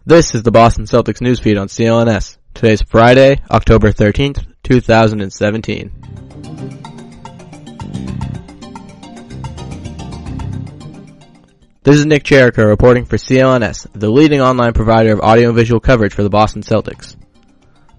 This is the Boston Celtics newsfeed on CLNS. Today's Friday, October 13th, 2017. This is Nick Jericho reporting for CLNS, the leading online provider of audio and visual coverage for the Boston Celtics.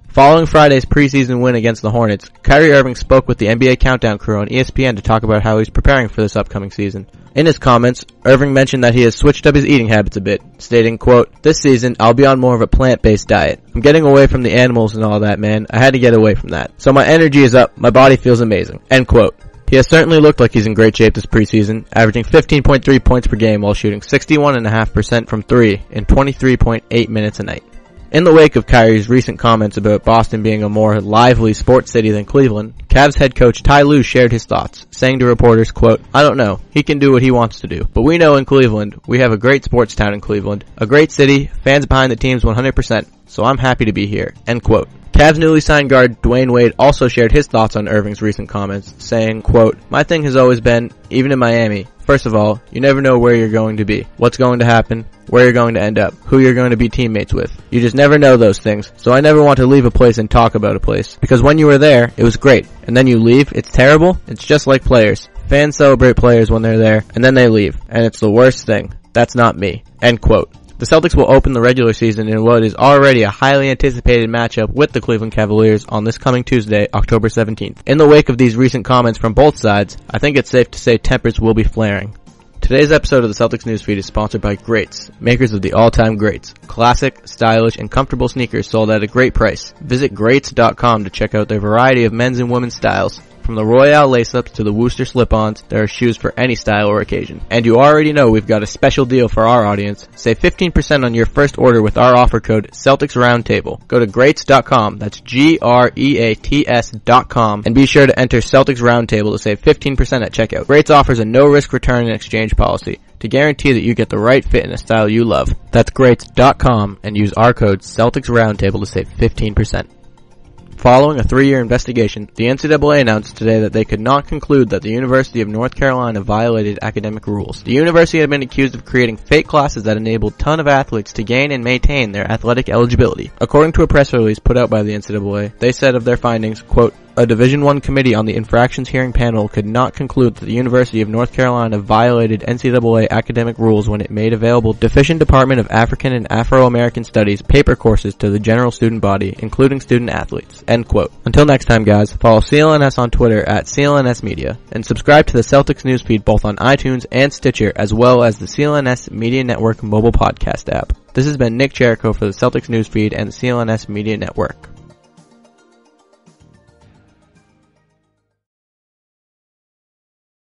Following Friday's preseason win against the Hornets, Kyrie Irving spoke with the NBA Countdown crew on ESPN to talk about how he's preparing for this upcoming season. In his comments, Irving mentioned that he has switched up his eating habits a bit, stating, quote, "This season, I'll be on more of a plant-based diet. I'm getting away from the animals and all that, man. I had to get away from that. So my energy is up, my body feels amazing." End quote. He has certainly looked like he's in great shape this preseason, averaging 15.3 points per game while shooting 61.5% from 3 in 23.8 minutes a night. In the wake of Kyrie's recent comments about Boston being a more lively sports city than Cleveland, Cavs head coach Ty Lue shared his thoughts, saying to reporters, quote, "I don't know. He can do what he wants to do. But we know in Cleveland, we have a great sports town in Cleveland, a great city, fans behind the teams 100%, so I'm happy to be here." End quote. Cavs newly signed guard Dwyane Wade also shared his thoughts on Irving's recent comments, saying, quote, "My thing has always been, even in Miami, first of all, you never know where you're going to be, what's going to happen, where you're going to end up, who you're going to be teammates with. You just never know those things, so I never want to leave a place and talk about a place. Because when you were there, it was great, and then you leave, it's terrible. It's just like players. Fans celebrate players when they're there, and then they leave, and it's the worst thing. That's not me." End quote. The Celtics will open the regular season in what is already a highly anticipated matchup with the Cleveland Cavaliers on this coming Tuesday, October 17th. In the wake of these recent comments from both sides, I think it's safe to say tempers will be flaring. Today's episode of the Celtics newsfeed is sponsored by Greats, makers of the all-time greats. Classic, stylish, and comfortable sneakers sold at a great price. Visit Greats.com to check out their variety of men's and women's styles. From the Royale lace-ups to the Worcester slip-ons, there are shoes for any style or occasion. And you already know we've got a special deal for our audience. Save 15% on your first order with our offer code CelticsRoundtable. Go to Greats.com, that's GREATS.com, and be sure to enter Celtics Roundtable to save 15% at checkout. Greats offers a no-risk return and exchange policy to guarantee that you get the right fit in a style you love. That's Greats.com and use our code CelticsRoundtable to save 15%. Following a 3-year investigation, the NCAA announced today that they could not conclude that the University of North Carolina violated academic rules. The university had been accused of creating fake classes that enabled a ton of athletes to gain and maintain their athletic eligibility. According to a press release put out by the NCAA, they said of their findings, quote, "A Division I committee on the infractions hearing panel could not conclude that the University of North Carolina violated NCAA academic rules when it made available deficient Department of African and Afro-American Studies paper courses to the general student body, including student athletes." End quote. Until next time, guys, follow CLNS on Twitter at CLNS Media, and subscribe to the Celtics newsfeed both on iTunes and Stitcher, as well as the CLNS Media Network mobile podcast app. This has been Nick Jericho for the Celtics newsfeed and the CLNS Media Network.